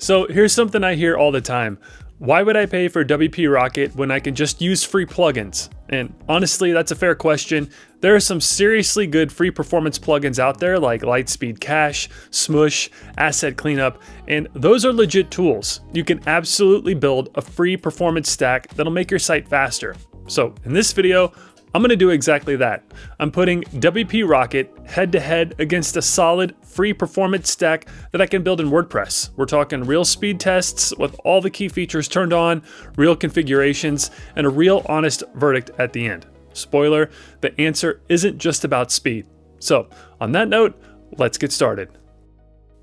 So here's something I hear all the time. Why would I pay for WP Rocket when I can just use free plugins? And honestly, that's a fair question. There are some seriously good free performance plugins out there like LiteSpeed Cache, Smush, Asset Cleanup, and those are legit tools. You can absolutely build a free performance stack that'll make your site faster. So in this video, I'm going to do exactly that. I'm putting WP Rocket head to head against a solid free performance stack that I can build in WordPress. We're talking real speed tests with all the key features turned on, real configurations, and a real honest verdict at the end. Spoiler, the answer isn't just about speed. So on that note, let's get started.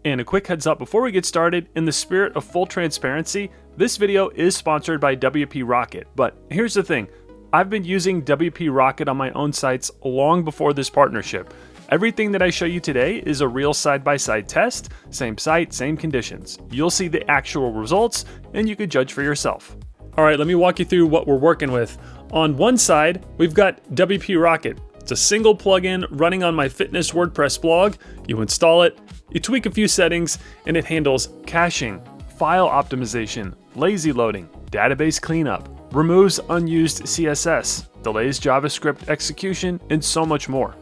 And a quick heads up before we get started, in the spirit of full transparency, this video is sponsored by WP Rocket. But here's the thing. I've been using WP Rocket on my own sites long before this partnership. Everything that I show you today is a real side-by-side test, same site, same conditions. You'll see the actual results and you can judge for yourself. All right, let me walk you through what we're working with. On one side, we've got WP Rocket. It's a single plugin running on my fitness WordPress blog. You install it, you tweak a few settings, and it handles caching, file optimization, lazy loading, database cleanup, removes unused CSS, delays JavaScript execution, and so much more.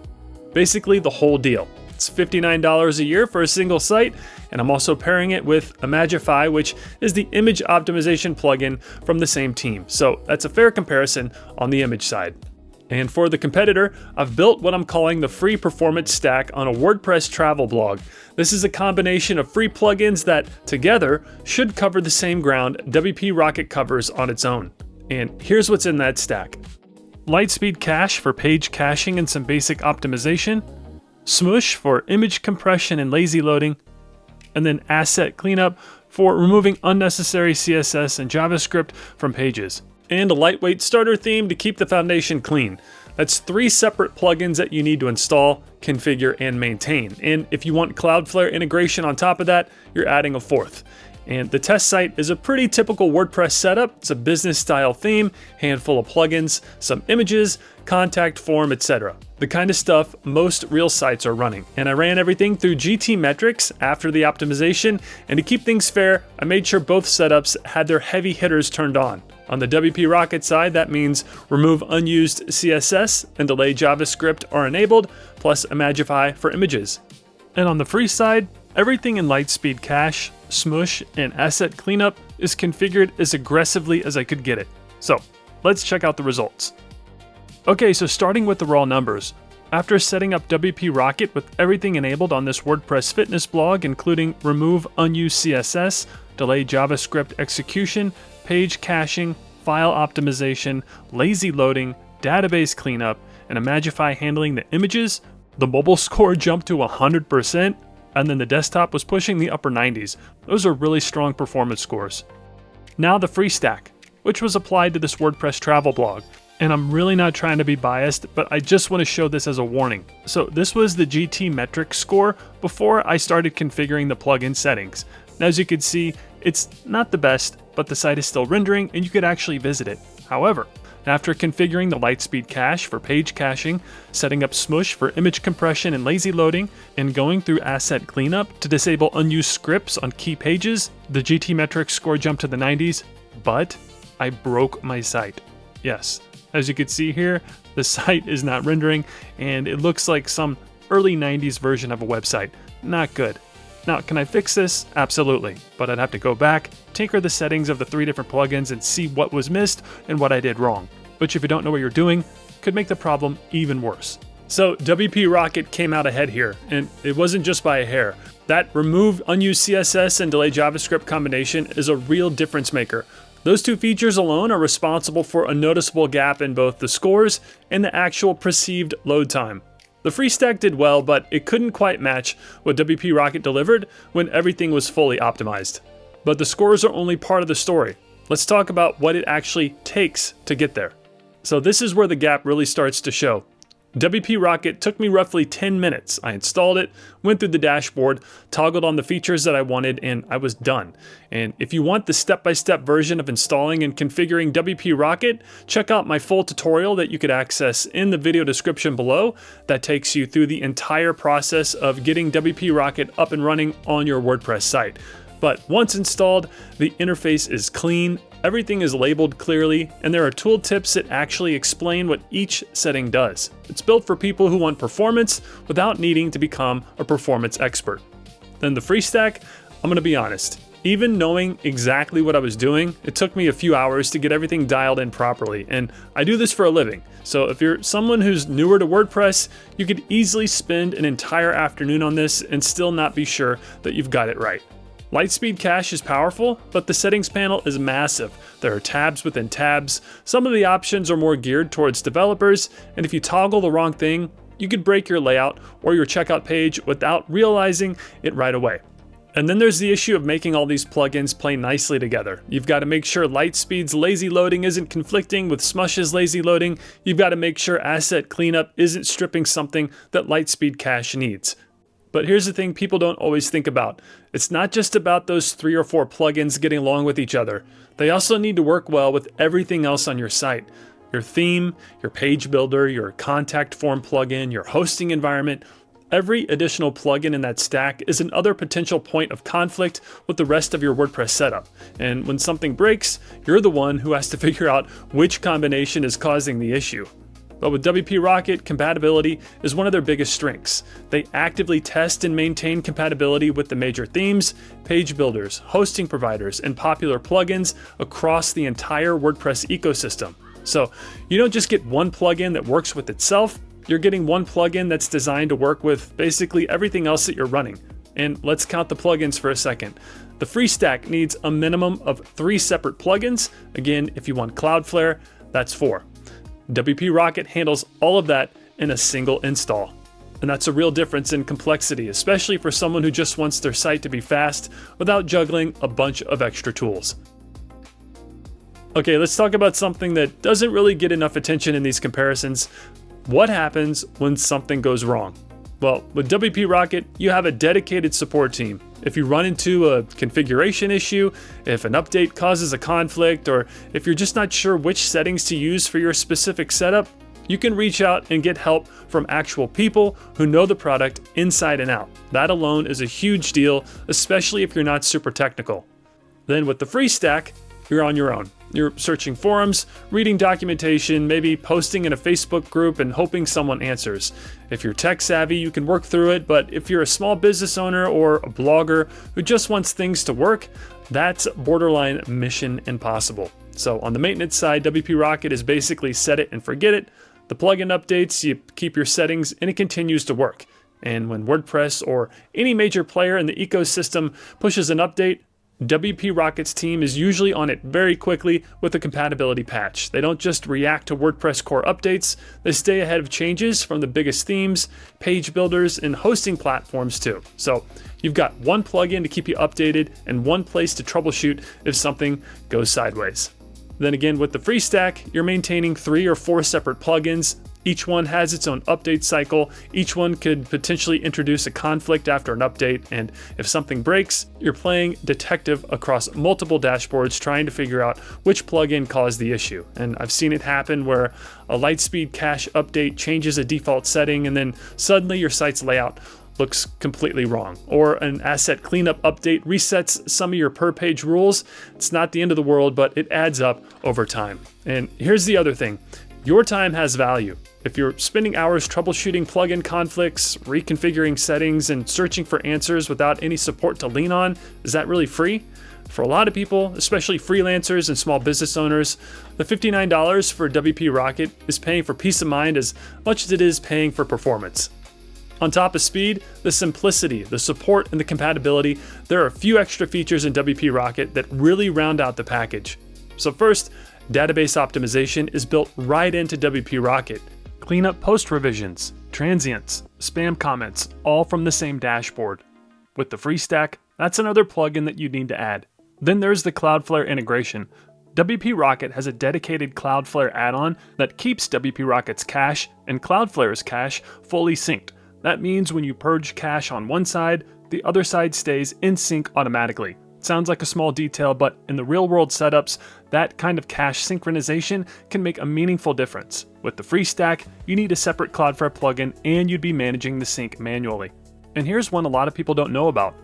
Basically the whole deal. It's $59 a year for a single site, and I'm also pairing it with Imagify, which is the image optimization plugin from the same team. So that's a fair comparison on the image side. And for the competitor, I've built what I'm calling the free performance stack on a WordPress travel blog. This is a combination of free plugins that, together, should cover the same ground WP Rocket covers on its own. And here's what's in that stack. LiteSpeed Cache for page caching and some basic optimization, Smush for image compression and lazy loading, and then Asset Cleanup for removing unnecessary CSS and JavaScript from pages, and a lightweight starter theme to keep the foundation clean. That's 3 separate plugins that you need to install, configure, and maintain. And if you want Cloudflare integration on top of that, you're adding a 4th. And the test site is a pretty typical WordPress setup. It's a business style theme, handful of plugins, some images, contact form, etc. The kind of stuff most real sites are running. And I ran everything through GTmetrix after the optimization, and to keep things fair, I made sure both setups had their heavy hitters turned on. On the WP Rocket side, that means remove unused CSS and delay JavaScript are enabled, plus Imagify for images. And on the free side, everything in LiteSpeed Cache, Smush, and Asset Cleanup is configured as aggressively as I could get it. So let's check out the results. Okay, so starting with the raw numbers. After setting up WP Rocket with everything enabled on this WordPress fitness blog, including remove unused CSS, delay JavaScript execution, page caching, file optimization, lazy loading, database cleanup, and Imagify handling the images, the mobile score jumped to 100%, and then the desktop was pushing the upper 90s. Those are really strong performance scores. Now the free stack, which was applied to this WordPress travel blog. And I'm really not trying to be biased, but I just want to show this as a warning. So this was the GTmetrix score before I started configuring the plugin settings. Now, as you can see, it's not the best, but the site is still rendering and you could actually visit it. However, after configuring the LiteSpeed Cache for page caching, setting up Smush for image compression and lazy loading, and going through Asset Cleanup to disable unused scripts on key pages, the GTmetrix score jumped to the 90s, but I broke my site. Yes, as you can see here, the site is not rendering and it looks like some early 90s version of a website. Not good. Now, can I fix this? Absolutely, but I'd have to go back, tinker the settings of the 3 different plugins and see what was missed and what I did wrong. Which, if you don't know what you're doing, could make the problem even worse. So WP Rocket came out ahead here, and it wasn't just by a hair. That remove unused CSS and delay JavaScript combination is a real difference maker. Those 2 features alone are responsible for a noticeable gap in both the scores and the actual perceived load time. The free stack did well, but it couldn't quite match what WP Rocket delivered when everything was fully optimized. But the scores are only part of the story. Let's talk about what it actually takes to get there. So this is where the gap really starts to show. WP Rocket took me roughly 10 minutes. I installed it, went through the dashboard, toggled on the features that I wanted, and I was done. And if you want the step-by-step version of installing and configuring WP Rocket, check out my full tutorial that you could access in the video description below that takes you through the entire process of getting WP Rocket up and running on your WordPress site. But once installed, the interface is clean, everything is labeled clearly, and there are tooltips that actually explain what each setting does. It's built for people who want performance without needing to become a performance expert. Then the free stack, I'm gonna be honest, even knowing exactly what I was doing, it took me a few hours to get everything dialed in properly, and I do this for a living. So if you're someone who's newer to WordPress, you could easily spend an entire afternoon on this and still not be sure that you've got it right. LiteSpeed Cache is powerful, but the settings panel is massive. There are tabs within tabs. Some of the options are more geared towards developers, and if you toggle the wrong thing, you could break your layout or your checkout page without realizing it right away. And then there's the issue of making all these plugins play nicely together. You've got to make sure LiteSpeed's lazy loading isn't conflicting with Smush's lazy loading. You've got to make sure asset cleanup isn't stripping something that LiteSpeed Cache needs. But here's the thing people don't always think about. It's not just about those 3 or 4 plugins getting along with each other. They also need to work well with everything else on your site. Your theme, your page builder, your contact form plugin, your hosting environment. Every additional plugin in that stack is another potential point of conflict with the rest of your WordPress setup. And when something breaks, you're the one who has to figure out which combination is causing the issue. But with WP Rocket, compatibility is one of their biggest strengths. They actively test and maintain compatibility with the major themes, page builders, hosting providers, and popular plugins across the entire WordPress ecosystem. So you don't just get one plugin that works with itself, you're getting one plugin that's designed to work with basically everything else that you're running. And let's count the plugins for a second. The free stack needs a minimum of 3 separate plugins. Again, if you want Cloudflare, that's 4. WP Rocket handles all of that in a single install. And that's a real difference in complexity, especially for someone who just wants their site to be fast without juggling a bunch of extra tools. Okay, let's talk about something that doesn't really get enough attention in these comparisons. What happens when something goes wrong? Well, with WP Rocket, you have a dedicated support team. If you run into a configuration issue, if an update causes a conflict, or if you're just not sure which settings to use for your specific setup, you can reach out and get help from actual people who know the product inside and out. That alone is a huge deal, especially if you're not super technical. Then with the free stack, you're on your own. You're searching forums, reading documentation, maybe posting in a Facebook group and hoping someone answers. If you're tech savvy, you can work through it, but if you're a small business owner or a blogger who just wants things to work, that's borderline mission impossible. So on the maintenance side, WP Rocket is basically set it and forget it. The plugin updates, you keep your settings, and it continues to work. And when WordPress or any major player in the ecosystem pushes an update, WP Rocket's team is usually on it very quickly with a compatibility patch. They don't just react to WordPress core updates, they stay ahead of changes from the biggest themes, page builders, and hosting platforms too. So you've got one plugin to keep you updated and one place to troubleshoot if something goes sideways. Then again, with the free stack, you're maintaining 3 or 4 separate plugins. Each one has its own update cycle. Each one could potentially introduce a conflict after an update. And if something breaks, you're playing detective across multiple dashboards trying to figure out which plugin caused the issue. And I've seen it happen where a LiteSpeed Cache update changes a default setting and then suddenly your site's layout looks completely wrong. Or an asset cleanup update resets some of your per page rules. It's not the end of the world, but it adds up over time. And here's the other thing. Your time has value. If you're spending hours troubleshooting plugin conflicts, reconfiguring settings, and searching for answers without any support to lean on, is that really free? For a lot of people, especially freelancers and small business owners, the $59 for WP Rocket is paying for peace of mind as much as it is paying for performance. On top of speed, the simplicity, the support, and the compatibility, there are a few extra features in WP Rocket that really round out the package. So first, database optimization is built right into WP Rocket. Clean up post revisions, transients, spam comments, all from the same dashboard. With the free stack, that's another plugin that you need to add. Then there's the Cloudflare integration. WP Rocket has a dedicated Cloudflare add-on that keeps WP Rocket's cache and Cloudflare's cache fully synced. That means when you purge cache on one side, the other side stays in sync automatically. Sounds like a small detail, but in the real-world setups, that kind of cache synchronization can make a meaningful difference. With the free stack, you need a separate Cloudflare plugin and you'd be managing the sync manually. And here's one a lot of people don't know about.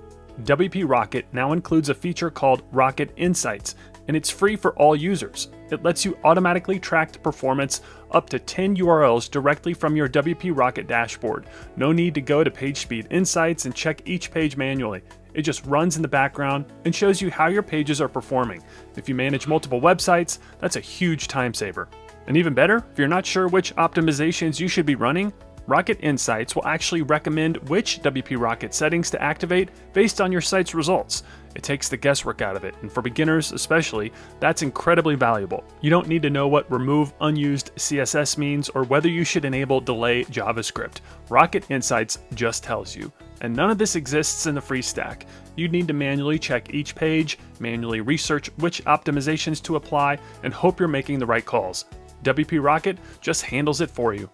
WP Rocket now includes a feature called Rocket Insights, and it's free for all users. It lets you automatically track the performance up to 10 URLs directly from your WP Rocket dashboard. No need to go to PageSpeed Insights and check each page manually. It just runs in the background and shows you how your pages are performing. If you manage multiple websites, that's a huge time saver. And even better, if you're not sure which optimizations you should be running, Rocket Insights will actually recommend which WP Rocket settings to activate based on your site's results. It takes the guesswork out of it, and for beginners especially, that's incredibly valuable. You don't need to know what remove unused CSS means or whether you should enable delay JavaScript. Rocket Insights just tells you. And none of this exists in the free stack. You'd need to manually check each page, manually research which optimizations to apply, and hope you're making the right calls. WP Rocket just handles it for you.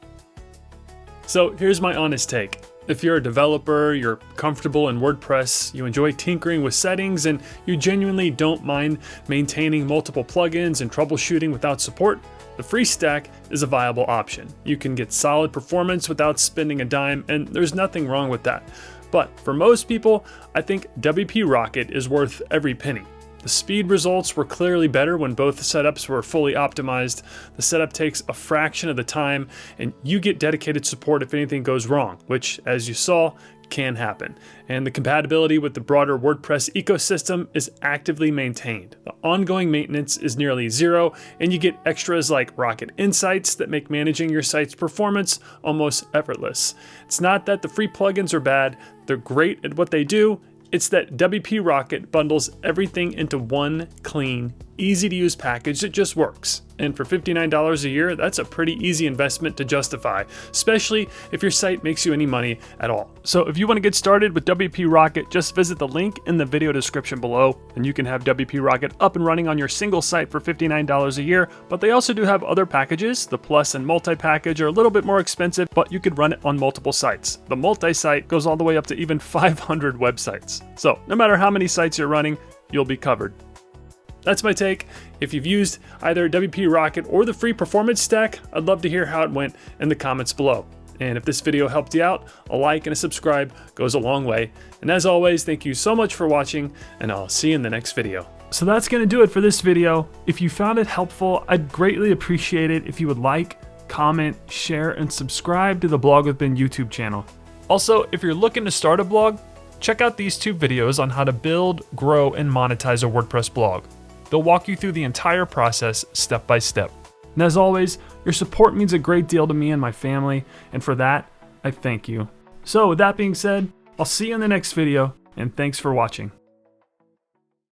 So here's my honest take. If you're a developer, you're comfortable in WordPress, you enjoy tinkering with settings, and you genuinely don't mind maintaining multiple plugins and troubleshooting without support, the free stack is a viable option. You can get solid performance without spending a dime, and there's nothing wrong with that. But for most people, I think WP Rocket is worth every penny. The speed results were clearly better when both setups were fully optimized. The setup takes a fraction of the time, and you get dedicated support if anything goes wrong, which, as you saw, can happen. And the compatibility with the broader WordPress ecosystem is actively maintained. The ongoing maintenance is nearly zero, and you get extras like Rocket Insights that make managing your site's performance almost effortless. It's not that the free plugins are bad, they're great at what they do. It's that WP Rocket bundles everything into one clean, easy to use package that just works. And for $59 a year, that's a pretty easy investment to justify, especially if your site makes you any money at all. So if you want to get started with WP Rocket, just visit the link in the video description below, and you can have WP Rocket up and running on your single site for $59 a year. But they also do have other packages. The Plus and Multi package are a little bit more expensive, but you could run it on multiple sites. The multi-site goes all the way up to even 500 websites. So no matter how many sites you're running, you'll be covered. That's my take. If you've used either WP Rocket or the free performance stack, I'd love to hear how it went in the comments below. And if this video helped you out, a like and a subscribe goes a long way. And as always, thank you so much for watching, and I'll see you in the next video. So that's gonna do it for this video. If you found it helpful, I'd greatly appreciate it if you would like, comment, share, and subscribe to the Blog with Ben YouTube channel. Also, if you're looking to start a blog, check out these two videos on how to build, grow, and monetize a WordPress blog. They'll walk you through the entire process step by step. And as always, your support means a great deal to me and my family, and for that, I thank you. So with that being said, I'll see you in the next video, and thanks for watching.